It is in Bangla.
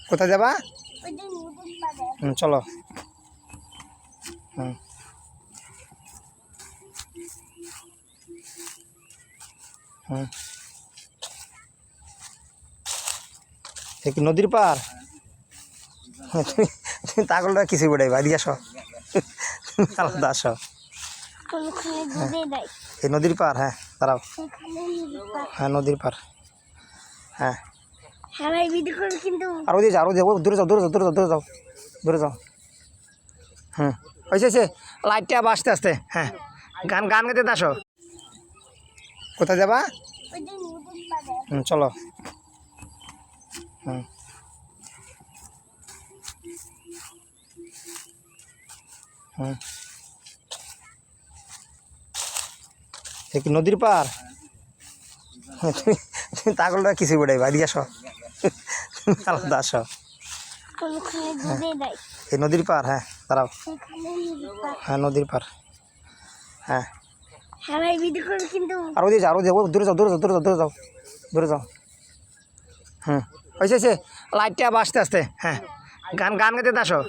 কোথায় যাবা? চলো। হুম হুম কি নদীর পার? তুমি পাগলটা কিছু বেড়াই বাড়ি আসো, আলাদা আসো। এই নদীর পার, হ্যাঁ দাঁড়াও, হ্যাঁ নদীর পার, হ্যাঁ। আর ওদিকে যাও, আর ওদিকে দূরে যাও, দূরে যাও, দূরে যাও, দূরে যাও, দূরে যাও। হুম হয়েছে, লাইটটা আবার আস্তে আস্তে, হ্যাঁ। গান গান গাইতে আসো। কোথায় যাবা? চলো। হুম হুম কি নদীর পার? তুমি পাগলটা কিছু বেড়াই বাড়ি আসো, আলাদা আসো। এই নদীর পার, হ্যাঁ দাঁড়াও, হ্যাঁ নদীর পার, হ্যাঁ। আর ওদিকে যাও, আর ওদিকে দূরে যাও, দূরে যাও, দূরে যাও, দূরে যাও, দূরে যাও। হুম হয়েছে, লাইটটা আবার আস্তে আস্তে, হ্যাঁ। গান গান গাইতে আসো।